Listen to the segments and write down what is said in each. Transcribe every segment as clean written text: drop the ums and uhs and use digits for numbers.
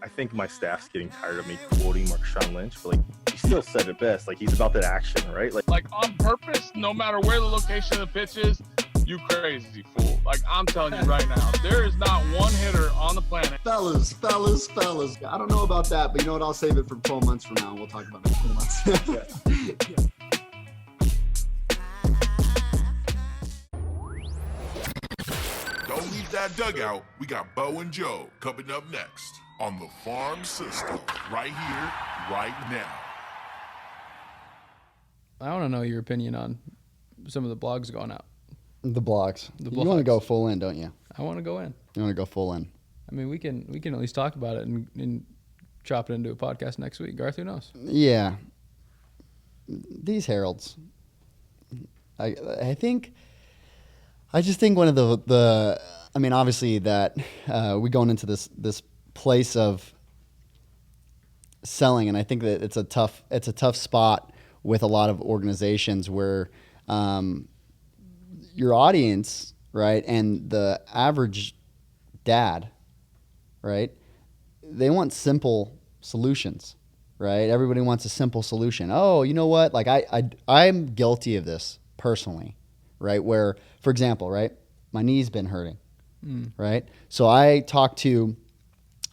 I think my staff's getting tired of me quoting Marshawn Lynch, but like he still said it best. Like he's about that action, right? Like on purpose, no matter where the location of the pitch is, you crazy fool. Like I'm telling you right now, there is not one hitter on the planet. Fellas. I don't know about that, but you know what? I'll save it for 12 months from now. We'll talk about it in 12 months. Yeah. Don't leave that dugout. We got Bo and Joe coming up next on the Farm System, right here, right now. I want to know your opinion on some of the blogs going out. The blogs. The You want to blogs. go full in, don't you? I want to go in. You want to go full in. I mean, we can at least talk about it and chop it into a podcast next week. Garth, who knows? Yeah. These heralds. I just think one of the I mean, obviously that we going into this place of selling, and I think that it's a tough spot with a lot of organizations where your audience, right, and the average dad, right, they want simple solutions, right? Everybody wants a simple solution. Oh, you know what? Like I'm guilty of this personally, right? Where, for example, right, my knee's been hurting, right? So I talked to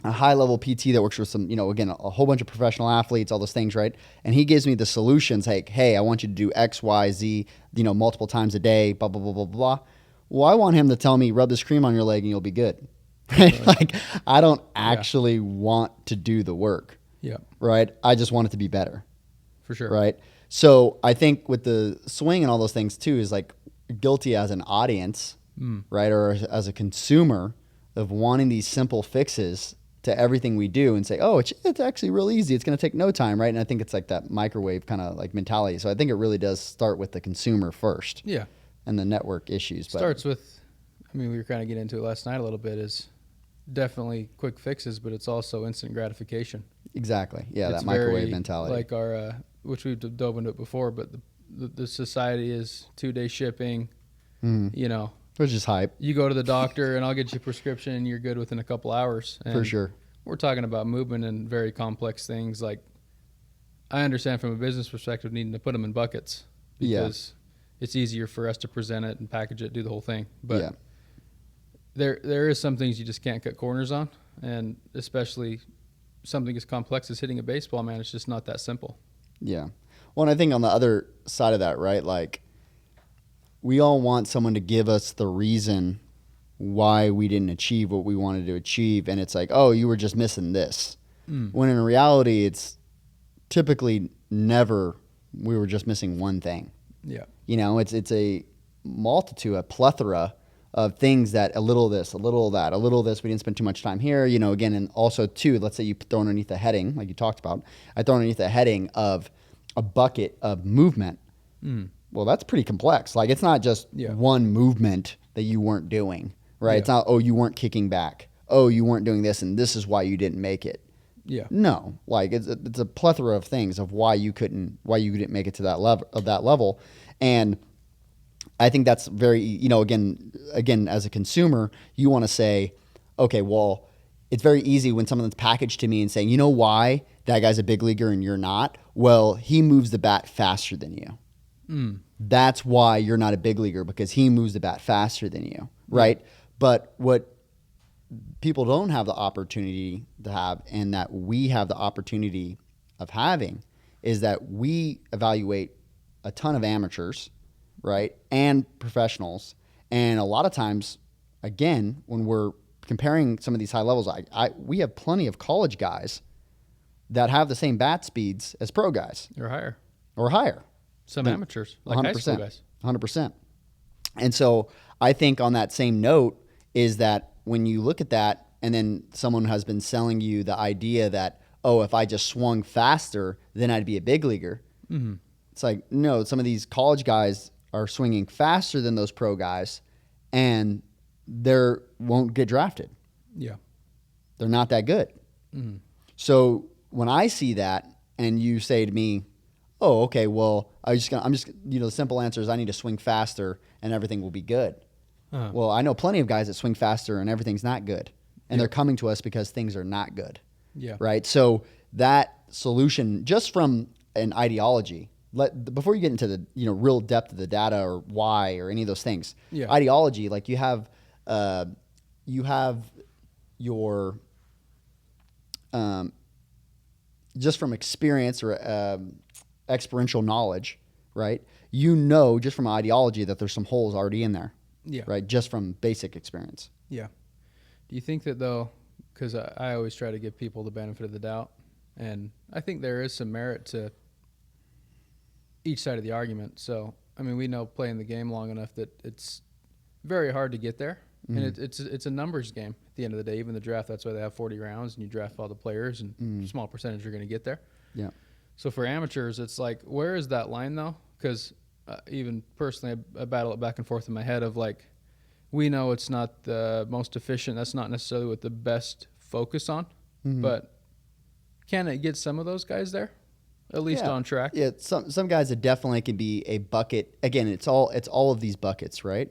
a high-level PT that works with some, again, a whole bunch of professional athletes, all those things, right? And he gives me the solutions, like, hey, I want you to do X, Y, Z, multiple times a day, blah, blah, blah, blah, blah. Well, I want him to tell me, rub this cream on your leg and you'll be good. Right? Like, I don't actually want to do the work. Yeah. Right? I just want it to be better. For sure. Right? So I think with the swing and all those things too is like guilty as an audience, right? Or as a consumer of wanting these simple fixes to everything we do and say, oh, it's actually really easy. It's going to take no time, right? And I think it's like that microwave kind of like mentality. So I think it really does start with the consumer first. Yeah. And the network issues. Starts with, we were kind of getting into it last night a little bit, is definitely quick fixes, but it's also instant gratification. Exactly. Yeah, It's that microwave very, mentality. like our, which we've dove into it before, but the society is 2-day shipping, Which is hype. You go to the doctor and I'll get you a prescription and you're good within a couple hours. And For sure. We're talking about movement and very complex things. Like, I understand from a business perspective needing to put them in buckets because it's easier for us to present it and package it, do the whole thing. But there is some things you just can't cut corners on, and especially something as complex as hitting a baseball, man, it's just not that simple. Yeah. Well, and I think on the other side of that, right, like we all want someone to give us the reason why we didn't achieve what we wanted to achieve. And it's like, oh, you were just missing this. When in reality, it's typically never we were just missing one thing. Yeah. It's a multitude, a plethora of things that a little this, a little that, a little this. We didn't spend too much time here, again, and also too, let's say you throw underneath the heading, like you talked about, I throw underneath the heading of a bucket of movement. Well, that's pretty complex. Like it's not just one movement that you weren't doing, right? It's not, oh, you weren't kicking back. Oh, you weren't doing this, and this is why you didn't make it. Yeah. No, like it's a plethora of things of why you didn't make it to that level, and I think that's very, again, as a consumer, you want to say, okay, well, it's very easy when someone's packaged to me and saying, you know why that guy's a big leaguer and you're not? Well, he moves the bat faster than you. That's why you're not a big leaguer, because he moves the bat faster than you, right? But what people don't have the opportunity to have, and that we have the opportunity of having, is that we evaluate a ton of amateurs, right, and professionals. And a lot of times, again, when we're comparing some of these high levels, we have plenty of college guys that have the same bat speeds as pro guys. Or higher. Some And amateurs, like high school guys. 100%. And so I think on that same note is that when you look at that and then someone has been selling you the idea that, oh, if I just swung faster, then I'd be a big leaguer. It's like, no, some of these college guys are swinging faster than those pro guys, and they won't get drafted. Yeah. They're not that good. So when I see that and you say to me, oh, okay, well, the simple answer is I need to swing faster and everything will be good. Well, I know plenty of guys that swing faster and everything's not good. And they're coming to us because things are not good. Yeah. Right. So that solution, just from an ideology, before you get into the real depth of the data or why or any of those things, Yeah. ideology, like you have your just from experience or experiential knowledge, right? Just from ideology that there's some holes already in there. Yeah. Right. Just from basic experience. Yeah. Do you think that though, because I always try to give people the benefit of the doubt, and I think there is some merit to each side of the argument. So, I mean, we know playing the game long enough that it's very hard to get there. Mm-hmm. And it's a numbers game at the end of the day. Even the draft, that's why they have 40 rounds, and you draft all the players, and small percentage are going to get there. Yeah. So for amateurs, it's like, where is that line though? Because even personally, I battle it back and forth in my head of like, we know it's not the most efficient. That's not necessarily what the best focus on, but can it get some of those guys there, at least on track? Yeah, some guys it definitely can be a bucket. Again, it's all of these buckets, right?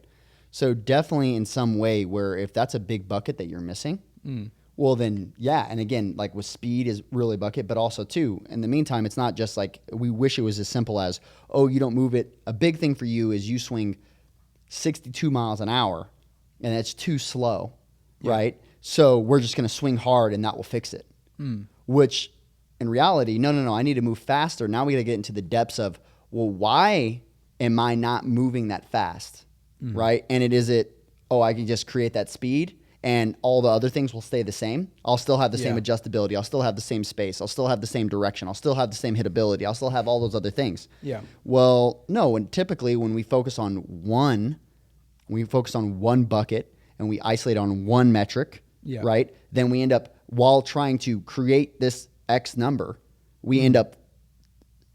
So definitely in some way where if that's a big bucket that you're missing, well then yeah. And again, like with speed is really a bucket, but also too, in the meantime, it's not just like we wish it was as simple as, oh, you don't move it. A big thing for you is you swing 62 miles an hour and it's too slow, right? So we're just going to swing hard and that will fix it. Which in reality, no, I need to move faster. Now we got to get into the depths of, well, why am I not moving that fast, right? And I can just create that speed and all the other things will stay the same. I'll still have the same adjustability. I'll still have the same space. I'll still have the same direction. I'll still have the same hitability. I'll still have all those other things. Yeah. Well, no, and typically when we focus on one bucket and we isolate on one metric, right? Then we end up, while trying to create this X number, we end up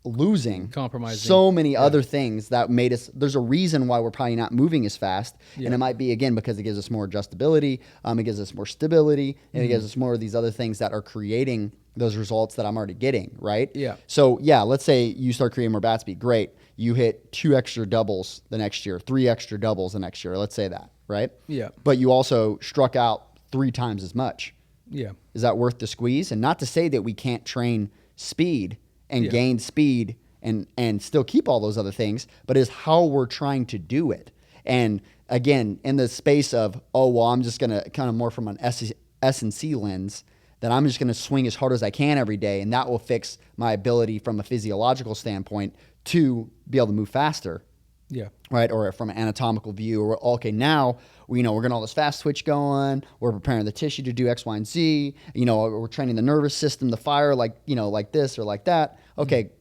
losing compromising so many other things that made us. There's a reason why we're probably not moving as fast, and it might be again because it gives us more adjustability, it gives us more stability, and it gives us more of these other things that are creating those results that I'm already getting, right? Yeah. So yeah, let's say you start creating more bat speed. Great, you hit 2 extra doubles the next year, 3 extra doubles the next year. Let's say that, right? Yeah. But you also struck out 3 times as much. Yeah. Is that worth the squeeze? And not to say that we can't train speed and gain speed and still keep all those other things, but is how we're trying to do it. And again, in the space of, oh, well, I'm just going to kind of more from an S&C lens, that I'm just going to swing as hard as I can every day, and that will fix my ability from a physiological standpoint to be able to move faster. Yeah. Right. Or from an anatomical view, or okay, now we're getting all this fast twitch going. We're preparing the tissue to do X, Y, and Z. We're training the nervous system, the fire, like this or like that. Okay,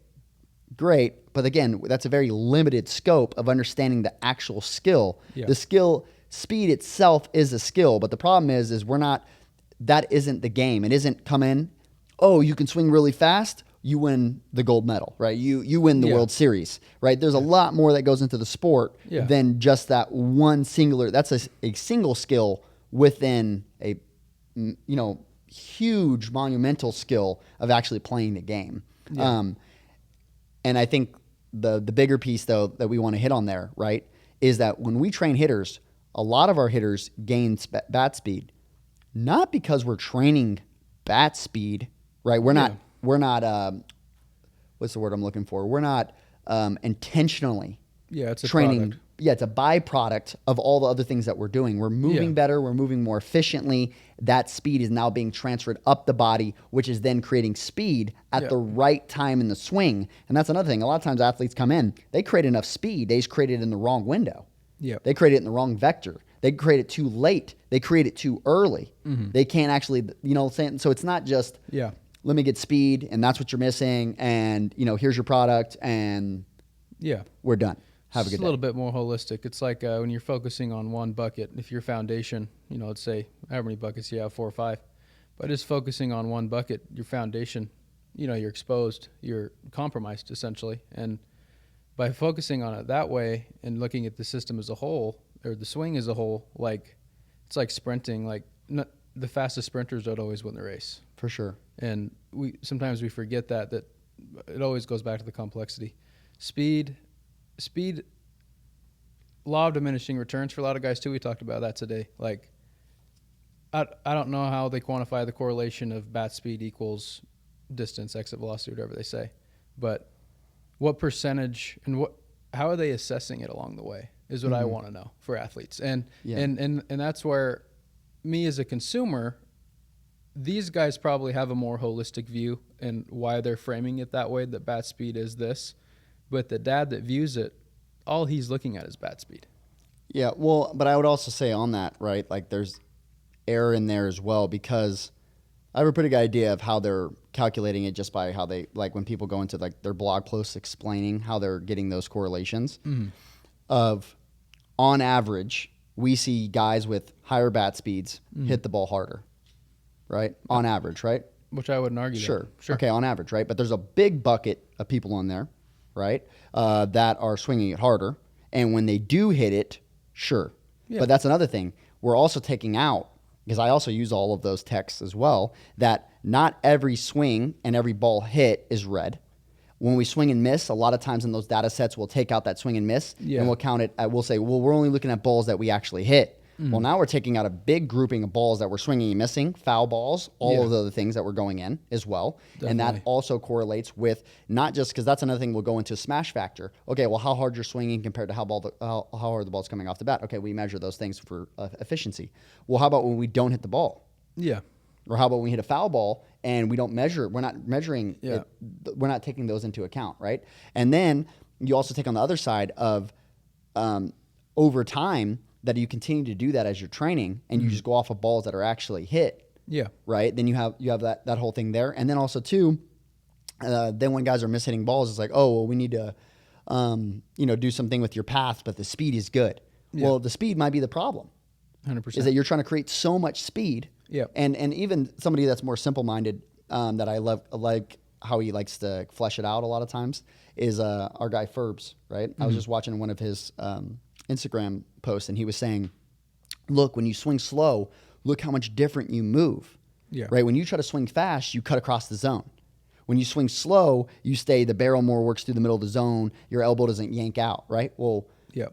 great. But again, that's a very limited scope of understanding the actual skill. Yeah. The skill, speed itself is a skill, but the problem is that isn't the game. It isn't come in, oh, you can swing really fast, you win the gold medal, right? You win the World Series, right? There's a lot more that goes into the sport than just that one singular. That's a single skill within a huge monumental skill of actually playing the game. Yeah. And I think the bigger piece though that we want to hit on there, right, is that when we train hitters, a lot of our hitters gain bat speed, not because we're training bat speed, right? We're not what's the word I'm looking for? We're not intentionally it's a training. product. Yeah, it's a byproduct of all the other things that we're doing. We're moving better. We're moving more efficiently. That speed is now being transferred up the body, which is then creating speed at the right time in the swing. And that's another thing. A lot of times athletes come in, they create enough speed. They just create it in the wrong window. Yeah. They create it in the wrong vector. They create it too late. They create it too early. They can't actually, so it's not just, let me get speed and that's what you're missing. And, here's your product and we're done. Have a good day. It's a little bit more holistic. It's like when you're focusing on one bucket, if your foundation, let's say how many buckets you have, 4 or 5, but just focusing on one bucket, your foundation, you're exposed, you're compromised essentially. And by focusing on it that way and looking at the system as a whole or the swing as a whole, like it's like sprinting, the fastest sprinters don't always win the race. For sure. And sometimes we forget that it always goes back to the complexity. Speed, law of diminishing returns for a lot of guys too. We talked about that today. Like, I don't know how they quantify the correlation of bat speed equals distance, exit velocity, whatever they say, but what percentage and how are they assessing it along the way is what I want to know for athletes. And that's where me as a consumer, these guys probably have a more holistic view and why they're framing it that way, that bat speed is this, but the dad that views it, all he's looking at is bat speed. Yeah, well, but I would also say on that, right, like there's error in there as well, because I have a pretty good idea of how they're calculating it just by how they, like when people go into like their blog posts explaining how they're getting those correlations of, on average, we see guys with higher bat speeds hit the ball harder, right? On average, right? Which I wouldn't argue. Sure. Sure. Okay, on average, right? But there's a big bucket of people on there, right, that are swinging it harder. And when they do hit it, sure. Yeah. But that's another thing. We're also taking out, because I also use all of those texts as well, that not every swing and every ball hit is red. When we swing and miss, a lot of times in those data sets, we'll take out that swing and miss, and we'll count it. We'll say, well, we're only looking at balls that we actually hit. Well, now we're taking out a big grouping of balls that we're swinging and missing, foul balls, all of the other things that were going in as well. Definitely. And that also correlates with not just, because that's another thing we'll go into smash factor. Okay, well, how hard you're swinging compared to how hard the ball's coming off the bat. Okay, we measure those things for efficiency. Well, how about when we don't hit the ball? Yeah. Or how about when we hit a foul ball and we don't measure, we're not measuring it, we're not taking those into account, right? And then you also take on the other side of over time, that you continue to do that as you're training and you just go off of balls that are actually hit. Yeah. Right. Then you have that whole thing there. And then also too, then when guys are mishitting balls, it's like, oh, well, we need to, do something with your path, but the speed is good. Yeah. Well, the speed might be the problem. 100%. Is that you're trying to create so much speed. Yeah. And even somebody that's more simple-minded, that I love, like how he likes to flesh it out a lot of times, is our guy Ferbs, right? I was just watching one of his Instagram post, and he was saying, look, when you swing slow, look how much different you move. Yeah. Right? When you try to swing fast, you cut across the zone. When you swing slow, you stay, the barrel more works through the middle of the zone, your elbow doesn't yank out, right? Well,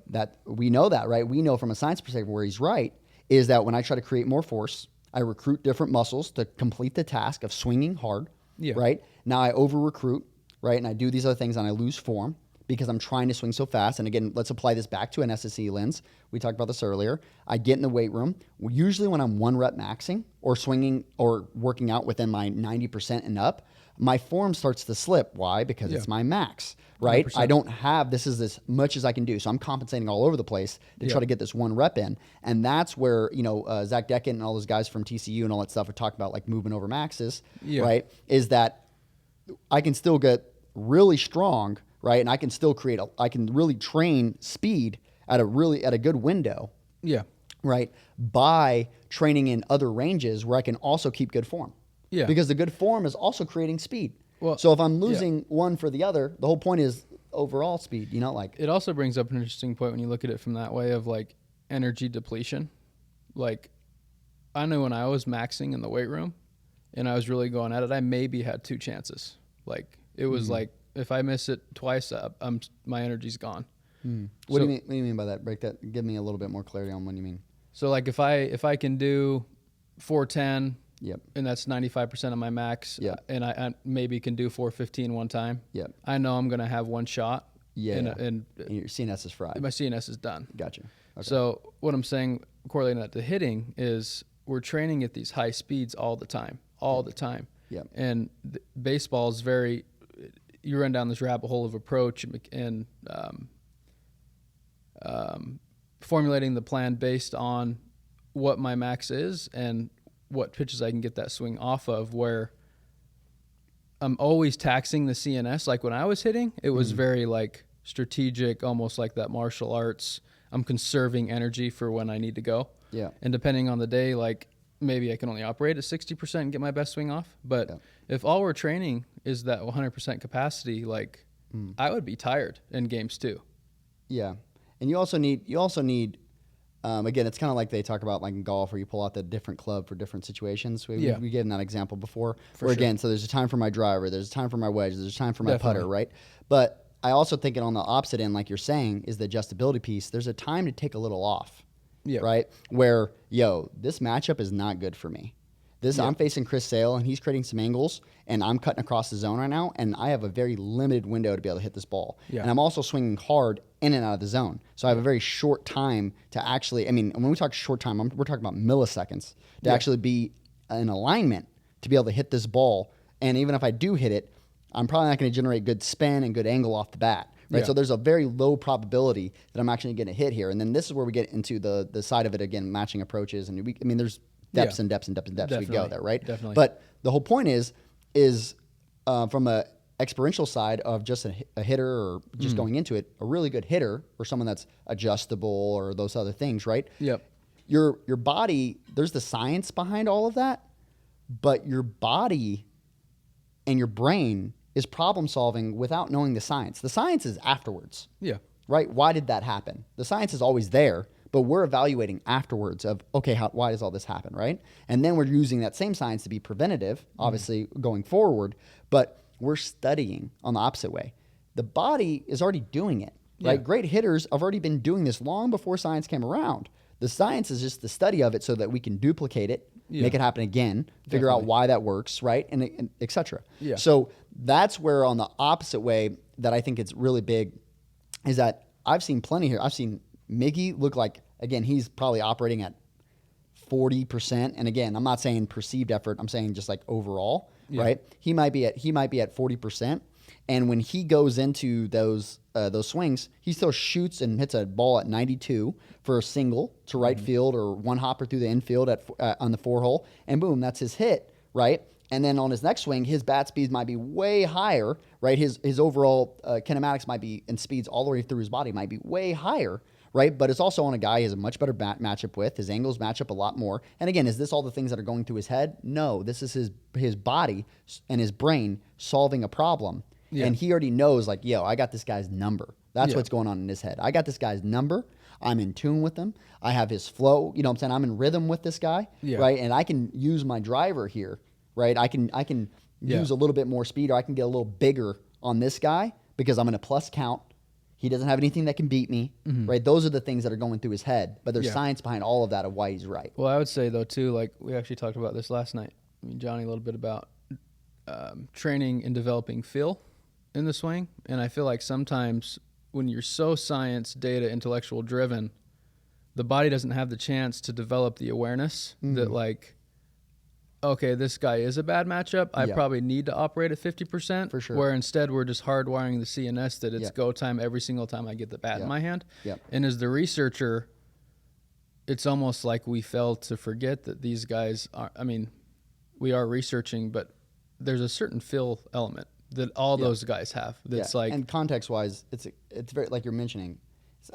that we know that, right? We know from a science perspective where he's right, is that when I try to create more force, I recruit different muscles to complete the task of swinging hard, right? Now I over-recruit, right? And I do these other things and I lose form, because I'm trying to swing so fast. And again, let's apply this back to an SSE lens. We talked about this earlier. I get in the weight room. Usually when I'm 1 rep maxing or swinging or working out within my 90% and up, my form starts to slip. Why? Because it's my max, right? 100%. I don't have, this is as much as I can do. So I'm compensating all over the place to try to get this 1 rep in. And that's where, Zach Decken and all those guys from TCU and all that stuff are talking about, like moving over maxes, right? Is that I can still get really strong, right? And I can still I can really train speed at a good window. Yeah. Right? By training in other ranges where I can also keep good form. Yeah. Because the good form is also creating speed. Well, so if I'm losing one for the other, the whole point is overall speed, like. It also brings up an interesting point when you look at it from that way of like energy depletion. Like I know when I was maxing in the weight room and I was really going at it, I maybe had 2 chances. Like it was like, if I miss it twice, my energy's gone. What do you mean by that? Break that. Give me a little bit more clarity on what you mean. So like if I can do 410, and that's 95% of my max, and I maybe can do 415 one time, I know I'm gonna have 1 shot. And your CNS is fried. My CNS is done. Gotcha. Okay. So what I'm saying, correlating that to hitting, is we're training at these high speeds all the time. And baseball is very. You run down this rabbit hole of approach and formulating the plan based on what my max is and what pitches I can get that swing off of, where I'm always taxing the CNS. Like when I was hitting, it was very like strategic, almost like that martial arts. I'm conserving energy for when I need to go. Yeah. And depending on the day, like maybe I can only operate at 60% and get my best swing off. But if all we're training is that 100% capacity, like I would be tired in games too. Yeah. And you also need, again, it's kind of like they talk about like in golf where you pull out the different club for different situations. We gave them that example before. Again, so there's a time for my driver, there's a time for my wedge, there's a time for my putter, right? But I also think it on the opposite end, like you're saying, is the adjustability piece. There's a time to take a little off. right? Where, this matchup is not good for me. I'm facing Chris Sale, and he's creating some angles, and I'm cutting across the zone right now, and I have a very limited window to be able to hit this ball. Yeah. And I'm also swinging hard in and out of the zone. So I have a very short time to actually, when we talk short time, we're talking about milliseconds to actually be in alignment to be able to hit this ball. And even if I do hit it, I'm probably not going to generate good spin and good angle off the bat. Right. Yeah. So there's a very low probability that I'm actually going to hit here. And then this is where we get into the side of it again, matching approaches. And there's depths and depths and depths and depths. We go there, right? Definitely. But the whole point is from a experiential side of just a hitter or just going into it, a really good hitter or someone that's adjustable or those other things, right? Yep. Your body, there's the science behind all of that, but your body and your brain is problem solving without knowing the science. The science is afterwards. Yeah. Right? Why did that happen? The science is always there, but we're evaluating afterwards of, okay, why does all this happen, right? And then we're using that same science to be preventative, obviously going forward, but we're studying on the opposite way. The body is already doing it, right? Yeah. Great hitters have already been doing this long before science came around. The science is just the study of it so that we can duplicate it, make it happen again, figure out why that works, right? And et cetera. Yeah. So that's where on the opposite way that I think it's really big is that I've seen plenty here. I've seen Miggy look like, again, he's probably operating at 40%. And again, I'm not saying perceived effort. I'm saying just like overall, right? He might be at 40%. And when he goes into those swings, he still shoots and hits a ball at 92 for a single to right field or one hopper through the infield on the 4-hole, and boom, that's his hit, right? And then on his next swing, his bat speeds might be way higher, right? His overall kinematics might be, and speeds all the way through his body might be way higher, right? But it's also on a guy he has a much better matchup with. His angles match up a lot more. And again, is this all the things that are going through his head? No, this is his body and his brain solving a problem. Yeah. And he already knows, like, I got this guy's number. That's what's going on in his head. I got this guy's number. I'm in tune with him. I have his flow. You know what I'm saying? I'm in rhythm with this guy, right? And I can use my driver here, right? I can use a little bit more speed, or I can get a little bigger on this guy because I'm in a plus count. He doesn't have anything that can beat me, right? Those are the things that are going through his head. But there's science behind all of that of why he's right. Well, I would say, though, too, like we actually talked about this last night. Johnny, a little bit about training and developing feel in the swing. And I feel like sometimes when you're so science, data, intellectual driven, the body doesn't have the chance to develop the awareness that, like, okay, this guy is a bad matchup. I probably need to operate at 50%. For sure. Where instead we're just hardwiring the CNS that it's go time every single time I get the bat in my hand. And as the researcher, it's almost like we fail to forget that these guys are, we are researching, but there's a certain feel element that all those guys have. That's like, and context wise, it's very, like you're mentioning.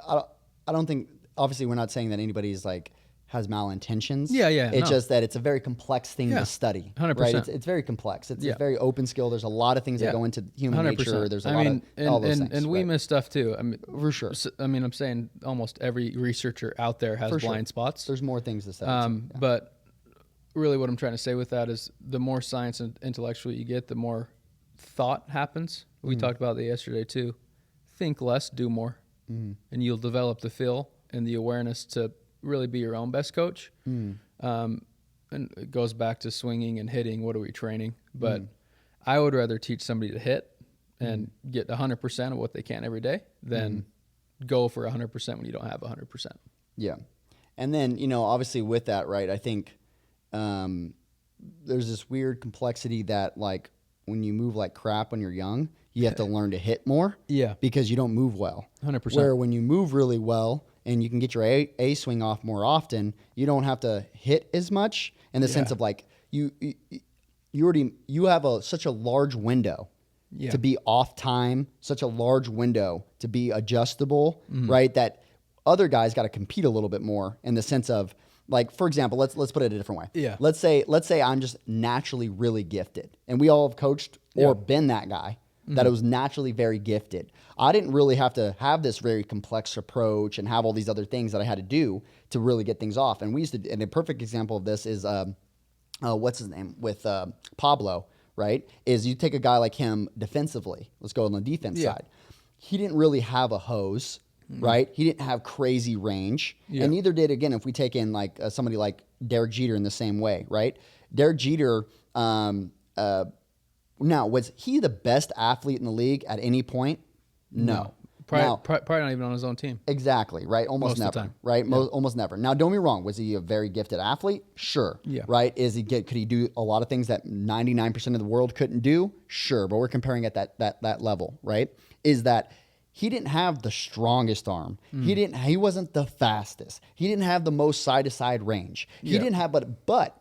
I don't think, obviously we're not saying that anybody's like has malintentions. It's just that it's a very complex thing to study. 100%. Right? It's very complex. It's a very open skill. There's a lot of things that go into human 100%. Nature. There's a lot of all those things. And we miss stuff too. For sure. I'm saying almost every researcher out there has blind spots. There's more things to study. But really what I'm trying to say with that is the more science and intellectual you get, the more thought happens. We talked about that yesterday too. Think less, do more. And you'll develop the feel and the awareness to really be your own best coach. And it goes back to swinging and hitting. What are we training? But I would rather teach somebody to hit and get 100% of what they can every day than go for 100% when you don't have 100%. Yeah. And then, obviously with that, right, I think there's this weird complexity that, like, when you move like crap when you're young, you have to learn to hit more. Yeah. Because you don't move well. 100%. Where when you move really well and you can get your A swing off more often, you don't have to hit as much in the sense of like you have such a large window to be off time, such a large window to be adjustable, right? That other guys got to compete a little bit more in the sense of, like, for example, let's put it a different way. Yeah. Let's say I'm just naturally really gifted, and we all have coached or been that guy that was naturally very gifted. I didn't really have to have this very complex approach and have all these other things that I had to do to really get things off. And we used to, and a perfect example of this is, what's his name, with Pablo, right? Is you take a guy like him defensively. Let's go on the defense side. He didn't really have a hose right? He didn't have crazy range, and neither did, again, if we take in like somebody like Derek Jeter in the same way, right? Derek Jeter, now, was he the best athlete in the league at any point? No. Probably not even on his own team. Exactly, right? Almost Most of never, the time. right? Almost never. Now, don't get me wrong. Was he a very gifted athlete? Sure. Yeah. Right? Could he do a lot of things that 99% of the world couldn't do? Sure. But we're comparing at that level, right? Is that he didn't have the strongest arm. He wasn't the fastest. He didn't have the most side-to-side range. He didn't have, but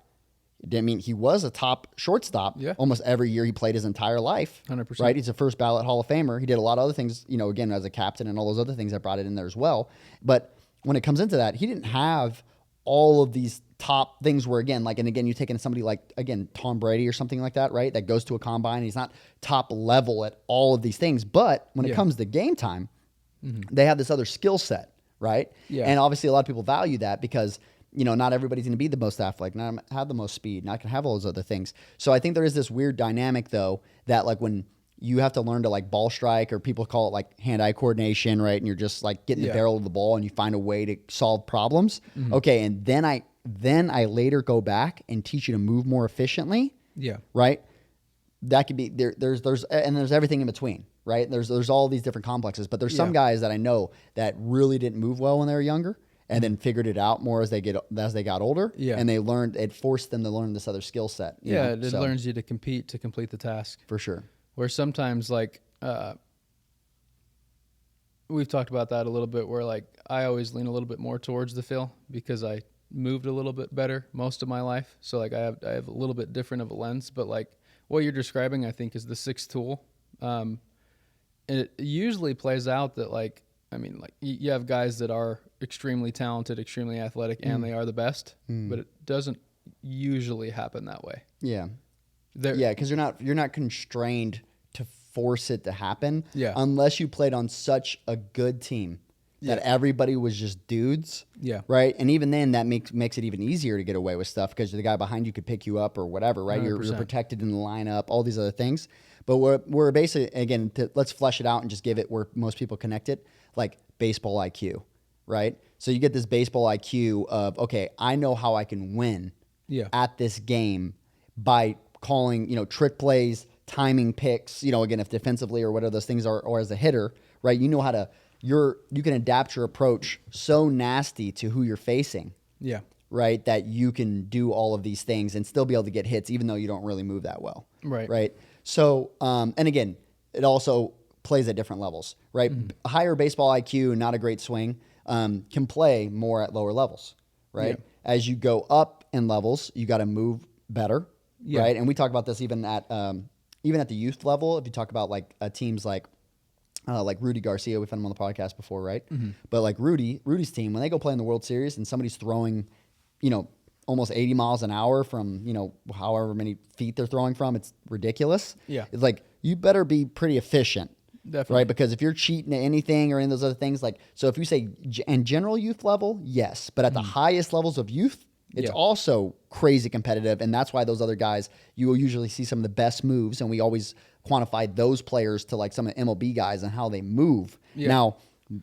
I mean, he was a top shortstop almost every year he played his entire life. 100%. Right? He's a first ballot Hall of Famer. He did a lot of other things, again, as a captain and all those other things that brought it in there as well. But when it comes into that, he didn't have all of these top things where, again, you take in somebody like, again, Tom Brady or something like that, right? That goes to a combine. He's not top level at all of these things. But when it comes to game time, they have this other skill set, right? Yeah. And obviously a lot of people value that because not everybody's going to be the most athletic, not have the most speed, not going to have all those other things. So I think there is this weird dynamic, though, that like when you have to learn to like ball strike, or people call it like hand-eye coordination, right? And you're just like getting the barrel of the ball and you find a way to solve problems. Okay, and then I later go back and teach you to move more efficiently. Yeah. Right? That could be there's everything in between, right? There's all these different complexes, but there's some guys that I know that really didn't move well when they were younger. And then figured it out more as they got older. Yeah. And it forced them to learn this other skill set. It learns you to compete to complete the task. For sure. Where sometimes like we've talked about that a little bit, where like I always lean a little bit more towards the fill because I moved a little bit better most of my life. So like I have a little bit different of a lens, but like what you're describing, I think, is the sixth tool. And it usually plays out that like, I mean, like you have guys that are extremely talented, extremely athletic, and they are the best, but it doesn't usually happen that way. Yeah. Because you're not constrained to force it to happen unless you played on such a good team that everybody was just dudes. Yeah. Right? And even then that makes it even easier to get away with stuff because the guy behind you could pick you up or whatever, right? You're protected in the lineup, all these other things. But we're basically, again, let's flesh it out and just give it where most people connect it, like baseball IQ, right? So you get this baseball IQ of, okay, I know how I can win at this game by calling, trick plays, timing picks, again, if defensively or whatever those things are, or as a hitter, right? You know how to, you can adapt your approach so nasty to who you're facing. Yeah. Right? That you can do all of these things and still be able to get hits, even though you don't really move that well. Right. Right. So, and again, it also plays at different levels, right? Higher baseball IQ, not a great swing, can play more at lower levels, right? Yeah. As you go up in levels, you got to move better, right? And we talk about this even at the youth level. If you talk about like teams like Rudy Garcia, we've had him on the podcast before, right? But like Rudy's team, when they go play in the World Series and somebody's throwing, almost 80 miles an hour from, however many feet they're throwing from, it's ridiculous. Yeah. It's like, you better be pretty efficient. Definitely. Right? Because if you're cheating at anything or any of those other things, like, so if you say in general youth level, yes. But at the highest levels of youth, it's also crazy competitive. And that's why those other guys, you will usually see some of the best moves. And we always quantify those players to like some of the MLB guys and how they move. Yeah. Now,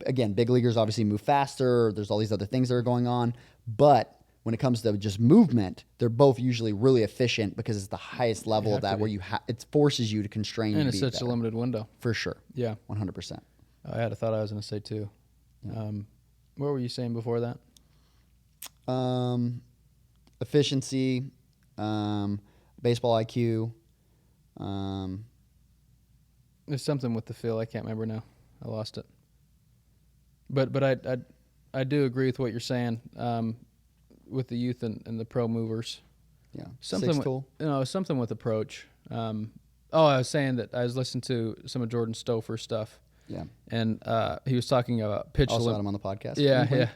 again, big leaguers obviously move faster. There's all these other things that are going on. But when it comes to just movement, they're both usually really efficient because it's the highest level of that where it forces you to constrain you. And it's such a limited window. For sure. Yeah. 100%. I had a thought I was going to say too. Yeah. What were you saying before that? Efficiency, baseball IQ. There's something with the feel. I can't remember now. I lost it. But I do agree with what you're saying. With the youth and the pro movers. Yeah. Something with approach. I was saying that I was listening to some of Jordan Stouffer's stuff. Yeah. And he was talking about pitch. Also had him on the podcast. Yeah, yeah.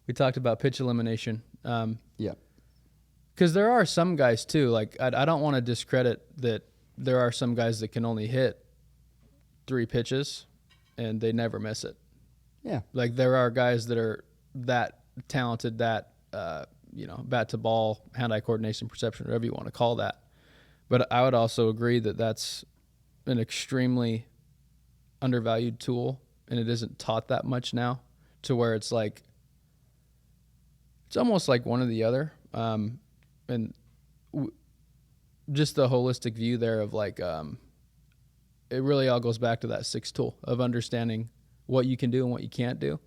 We talked about pitch elimination. Yeah. Because there are some guys too. Like I don't want to discredit that there are some guys that can only hit 3 pitches and they never miss it. Yeah. Like there are guys that are that talented, that bat to ball, hand-eye coordination, perception, whatever you want to call that. But I would also agree that that's an extremely undervalued tool, and it isn't taught that much now. to where it's like, it's almost like one or the other. And just the holistic view there of like, it really all goes back to that 6 tool of understanding what you can do and what you can't do.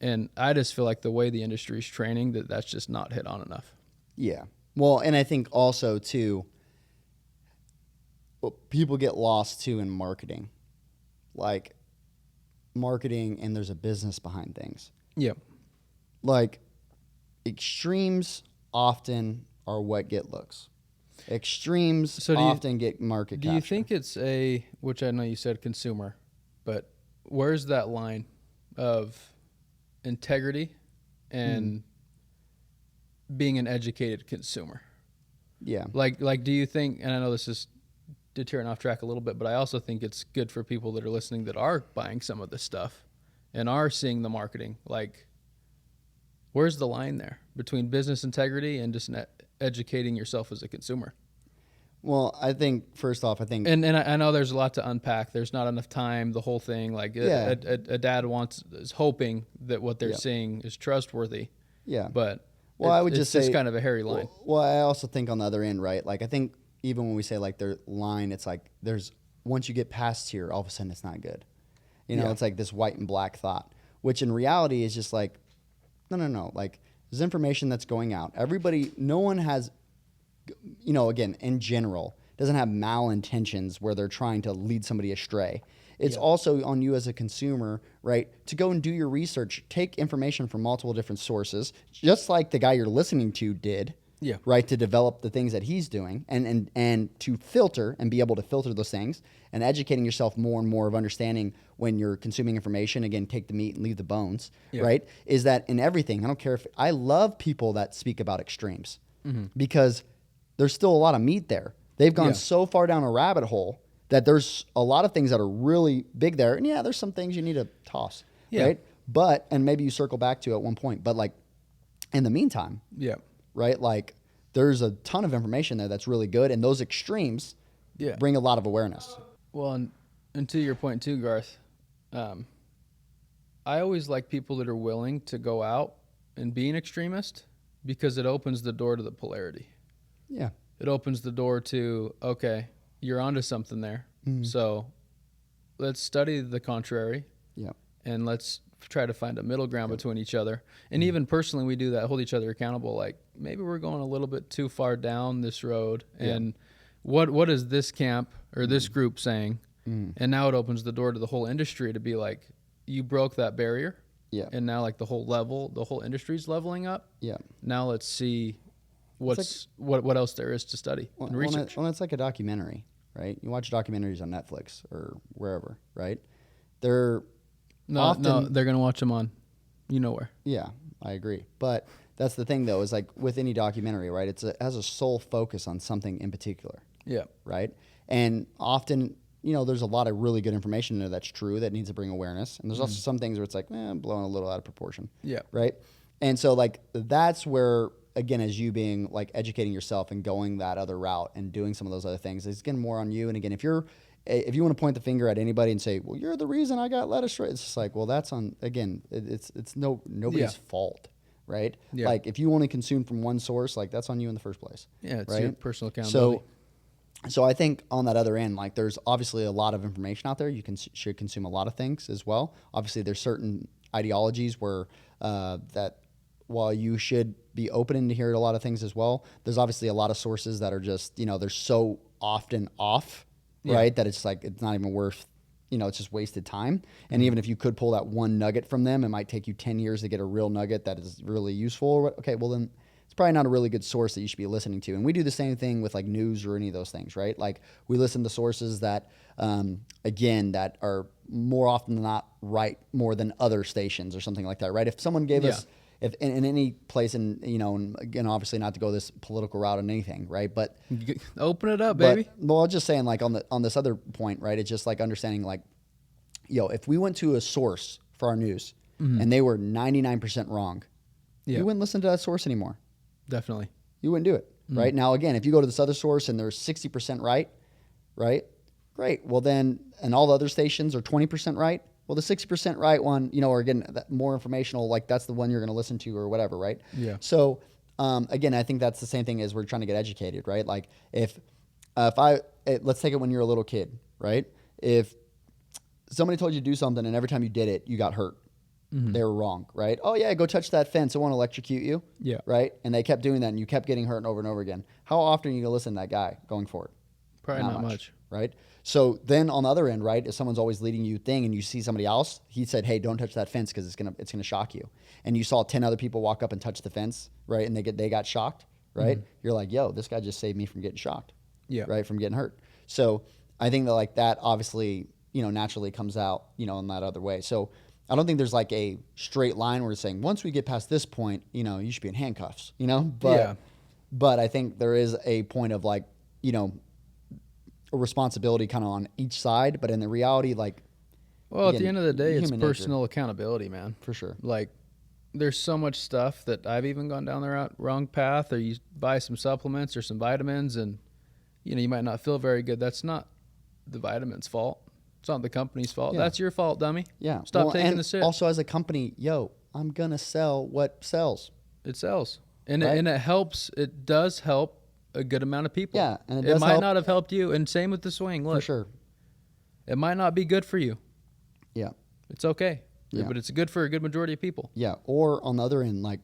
And I just feel like the way the industry is training, that's just not hit on enough. Yeah. Well, and I think also too, what people get lost too in marketing, like marketing, and there's a business behind things. Yeah. Like extremes often are what get looks. Extremes So often get market Do capture. you think it's which I know you said consumer, but where's that line of integrity and being an educated consumer? Yeah. Like, do you think, and I know this is deterring off track a little bit, but I also think it's good for people that are listening that are buying some of this stuff and are seeing the marketing. Like, where's the line there between business integrity and just educating yourself as a consumer? Well, I think first off, and I know there's a lot to unpack. There's not enough time. The whole thing, like a dad is hoping that what they're seeing is trustworthy. Yeah. But I would just say it's kind of a hairy line. Well, I also think on the other end, right? Like I think even when we say like their line, it's like there's once you get past here, all of a sudden it's not good. You know, it's like this white and black thought, which in reality is just like, no. Like there's information that's going out. No one has, you know, again, in general, doesn't have malintentions where they're trying to lead somebody astray. It's also on you as a consumer, right, to go and do your research, take information from multiple different sources, just like the guy you're listening to did, right, to develop the things that he's doing and to filter and be able to filter those things and educating yourself more and more of understanding when you're consuming information, again, take the meat and leave the bones, right, is that in everything, I don't care if, I love people that speak about extremes because there's still a lot of meat there. They've gone so far down a rabbit hole that there's a lot of things that are really big there. And there's some things you need to toss, right? But, and maybe you circle back to at one point, but like in the meantime, right? Like there's a ton of information there that's really good. And those extremes bring a lot of awareness. Well, and to your point too, Garth, I always like people that are willing to go out and be an extremist because it opens the door to the polarity. Yeah. It opens the door to, okay, you're onto something there. So let's study the contrary. And let's try to find a middle ground between each other. And even personally, we do that, hold each other accountable. Like maybe we're going a little bit too far down this road. And what is this camp or this group saying? And now it opens the door to the whole industry to be like, you broke that barrier. And now like the whole industry's leveling up. Now let's see what else there is to study and research. Well, it's like a documentary, right? You watch documentaries on Netflix or wherever, right? They're no, they're gonna watch them on, you know where. Yeah, I agree. But that's the thing, though, is like with any documentary, right? It has a sole focus on something in particular. Right. And often, you know, there's a lot of really good information there that's true that needs to bring awareness, and there's also some things where it's like blowing a little out of proportion. Right. And so like that's where, again, as you being like educating yourself and going that other route and doing some of those other things, it's getting more on you. And again, if you want to point the finger at anybody and say, well, you're the reason I got led astray, it's just like, well, that's on, again, it's nobody's fault, right? Like if you only consume from one source, like that's on you in the first place. It's your personal accountability. So I think on that other end, like there's obviously a lot of information out there. You should consume a lot of things as well. Obviously there's certain ideologies where that while you should be open to hear a lot of things as well, there's obviously a lot of sources that are just, you know, they're so often off, right? That it's like, it's not even worth, you know, it's just wasted time. And even if you could pull that one nugget from them, it might take you 10 years to get a real nugget that is really useful. Okay, well then it's probably not a really good source that you should be listening to. And we do the same thing with like news or any of those things, right? Like we listen to sources that, again, that are more often than not right more than other stations or something like that, right? If someone gave us, if in any place, and you know, and again, obviously not to go this political route on anything, right? But open it up, baby. Well, I'm just saying, like on this other point, right? It's just like understanding, like, if we went to a source for our news and they were 99% wrong, you wouldn't listen to that source anymore. Definitely, you wouldn't do it, right? Now, again, if you go to this other source and they're 60% right? Great. Well, then, and all the other stations are 20% right. Well, the 60% right one, or again, that more informational, like that's the one you're going to listen to or whatever, right? Yeah. So, again, I think that's the same thing as we're trying to get educated, right? Like let's take it when you're a little kid, right? If somebody told you to do something and every time you did it, you got hurt. They were wrong, right? Oh yeah, go touch that fence. It won't electrocute you. Yeah. Right? And they kept doing that and you kept getting hurt over and over again. How often are you going to listen to that guy going forward? Probably not much. Right? So then on the other end, right, if someone's always leading you thing and you see somebody else, he said, hey, don't touch that fence because it's gonna shock you. And you saw 10 other people walk up and touch the fence, right? And they got shocked, right? You're like, yo, this guy just saved me from getting shocked. Yeah. Right? From getting hurt. So I think that like that obviously, naturally comes out, in that other way. So I don't think there's like a straight line where it's saying once we get past this point, you should be in handcuffs, but I think there is a point of like, a responsibility kind of on each side, but in the reality, like, well, again, at the end of the day, it's human nature. personal accountability, man. For sure. Like, there's so much stuff that I've even gone down the wrong path, or you buy some supplements or some vitamins and, you might not feel very good. That's not the vitamin's fault. It's not the company's fault. Yeah. That's your fault, dummy. Yeah. Stop taking and the shit. Also, as a company, I'm going to sell what sells. It sells. And, Right? it helps. It does help a good amount of people. Yeah. And it does might help, not have helped you. And same with the swing. Look, for sure. it might not be good for you. Yeah. It's okay. Yeah. But it's good for a good majority of people. Yeah. Or on the other end, like,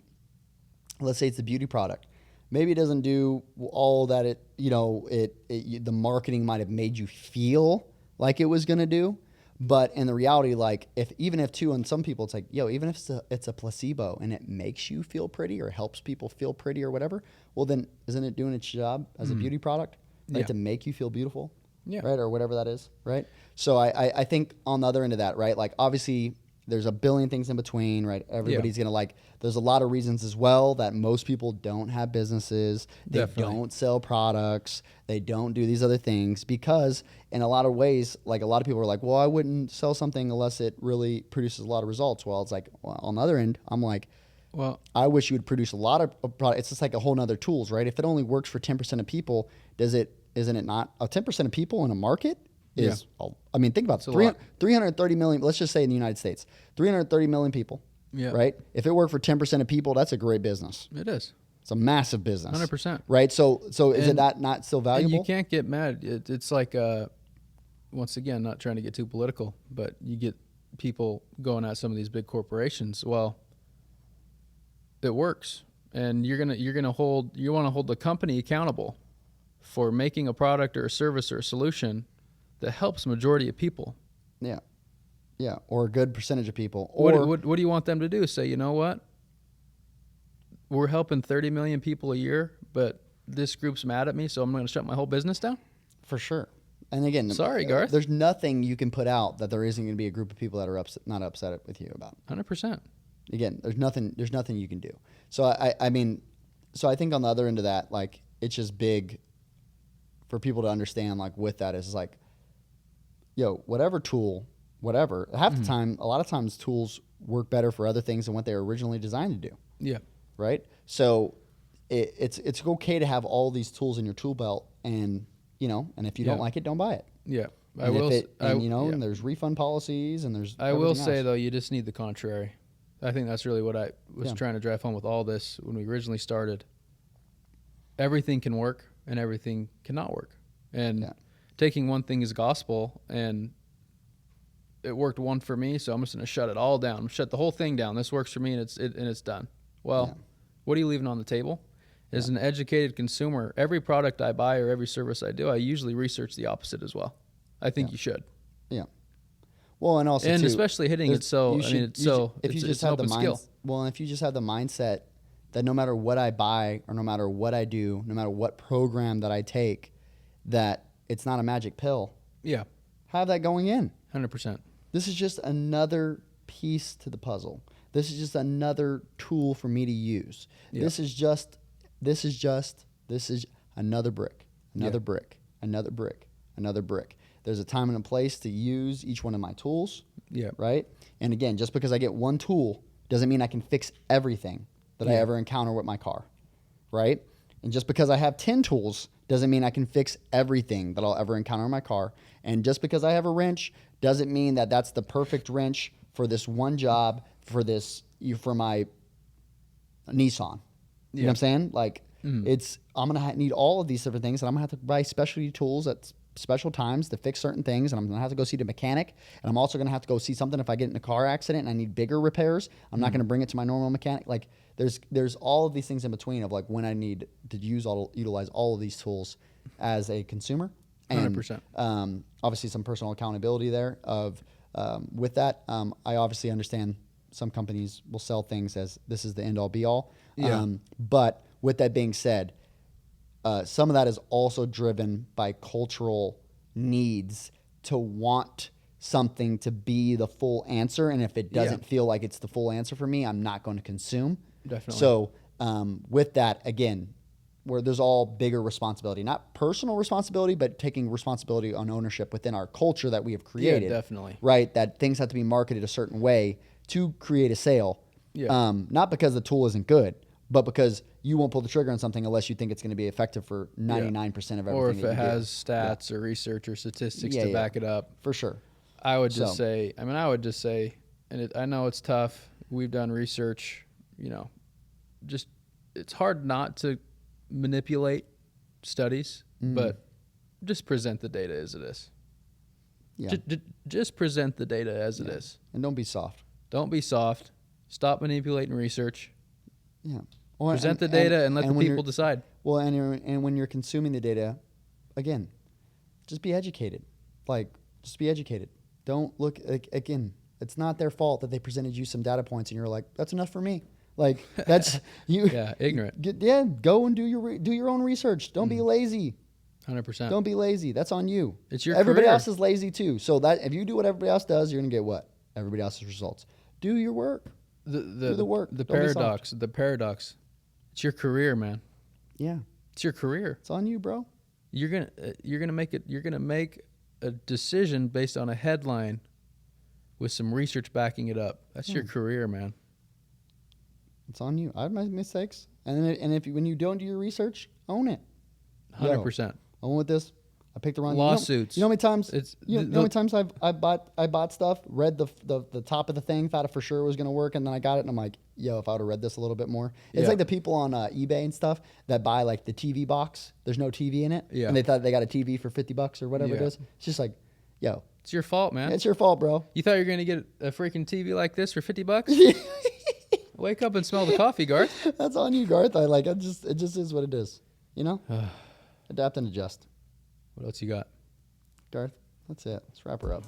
let's say it's a beauty product. Maybe it doesn't do all that the marketing might have made you feel like it was going to do. But in the reality, like even if too, on some people, it's like, even if it's a placebo and it makes you feel pretty or helps people feel pretty or whatever, well then isn't it doing its job as a beauty product, right? Yeah. To make you feel beautiful, Yeah. right? Or whatever that is, right? So I think on the other end of that, right? Like obviously there's a billion things in between, right? Everybody's going to there's a lot of reasons as well that most people don't have businesses. They Definitely. don't sell products. They don't do these other things because in a lot of ways, like a lot of people are like, well, I wouldn't sell something unless it really produces a lot of results. Well, it's like, well, on the other end, I'm like, Well, I wish you would produce a lot of product. It's just like a whole nother tools, right? If it only works for 10% of people, isn't it not? 10% of people in a market is, I mean, think about it. 330 million, let's just say in the United States, 330 million people, right? If it worked for 10% of people, that's a great business. it is. It's a massive business. 100%. Right? So is it that not still And valuable? you can't get mad. It's like, once again, not trying to get too political, but you get people going at some of these big corporations. Well, it works, and you want to hold the company accountable for making a product or a service or a solution that helps a majority of people. Yeah. Yeah. Or a good percentage of people. Or What do you want them to do? Say, you know what? We're helping 30 million people a year, but this group's mad at me, so I'm going to shut my whole business down? for sure. And again, Sorry, Garth. There's nothing you can put out that there isn't going to be a group of people that are not upset with you about. 100%. Again, there's nothing you can do. So I mean, so I think on the other end of that, like, it's just big for people to understand, like, with that is like, whatever tool, whatever, half the time, a lot of times tools work better for other things than what they were originally designed to do. Yeah. Right. So it's okay to have all these tools in your tool belt, and and if you don't like it, don't buy it. Yeah. And there's refund policies, and there's. I will say else. though, you just need the contrary. I think that's really what I was trying to drive home with all this when we originally started. Everything can work and everything cannot work. And taking one thing as gospel, and it worked one for me, so I'm just going to shut it all down. Shut the whole thing down. This works for me, and it's done. Well, what are you leaving on the table? As an educated consumer, every product I buy or every service I do, I usually research the opposite as well. I think you should. Yeah. Well, and also, especially hitting it so, it's an open skill. Well, if you just have the mindset that no matter what I buy or no matter what I do, no matter what program that I take, that it's not a magic pill. Yeah. Have that going in. 100%. This is just another piece to the puzzle. This is just another tool for me to use. Yeah. This is another brick, another brick, another brick, another brick. There's a time and a place to use each one of my tools. Yeah. Right. And again, just because I get one tool doesn't mean I can fix everything that I ever encounter with my car. Right. And just because I have 10 tools doesn't mean I can fix everything that I'll ever encounter in my car. And just because I have a wrench doesn't mean that that's the perfect wrench for this one job, for my Nissan. You know what I'm saying? Like, I'm going to need all of these different things, and I'm going to have to buy specialty tools at special times to fix certain things, and I'm going to have to go see the mechanic, and I'm also going to have to go see something if I get in a car accident and I need bigger repairs. I'm not going to bring it to my normal mechanic. Like, there's all of these things in between of like when I need to utilize all of these tools as a consumer. And 100%. Obviously some personal accountability there of with that. I obviously understand some companies will sell things as this is the end all be all. Yeah. But with that being said, some of that is also driven by cultural needs to want something to be the full answer. And if it doesn't feel like it's the full answer for me, I'm not going to consume. Definitely. So with that, again, where there's all bigger responsibility, not personal responsibility, but taking responsibility on ownership within our culture that we have created. Yeah, definitely. Right? That things have to be marketed a certain way to create a sale. Yeah. Not because the tool isn't good, but because you won't pull the trigger on something unless you think it's going to be effective for 99% of everything. Or if that it you has do. stats or research or statistics to back it up. For sure. I would just say, and I know it's tough. We've done research, just it's hard not to manipulate studies, but just present the data as it is. Yeah. Just present the data as it is. And don't be soft. Don't be soft. Stop manipulating research. Yeah. Present the data and let the people decide. Well, and when you're consuming the data, again, just be educated. Just be educated. Don't look, again, it's not their fault that they presented you some data points and you're like, that's enough for me. Like, that's you. Yeah, ignorant. Go and do your own research. Don't be lazy. 100%. Don't be lazy. That's on you. It's your Everybody career. else is lazy too. So that if you do what everybody else does, you're gonna get what? Everybody else's results. Do your work. Do the work. The Don't be soft. paradox. It's your career, man. Yeah. It's your career. It's on you, bro. You're gonna make a decision based on a headline with some research backing it up. That's your career, man. It's on you. I have my mistakes, and when you don't do your research, own it. 100%. Own with this. I picked the wrong lawsuits. You know how many times? It's you know how many times I bought stuff, read the top of the thing, thought it for sure was gonna work, and then I got it, and I'm like, yo, if I would have read this a little bit more. It's like the people on eBay and stuff that buy like the TV box. There's no TV in it, and they thought they got a TV for $50 or whatever it is. It's just like, yo, it's your fault, man. It's your fault, bro. You thought you were gonna get a freaking TV like this for $50? Wake up and smell the coffee, Garth. That's on you, Garth. It just is what it is. Adapt and adjust. What else you got? Garth, that's it. Let's wrap her up.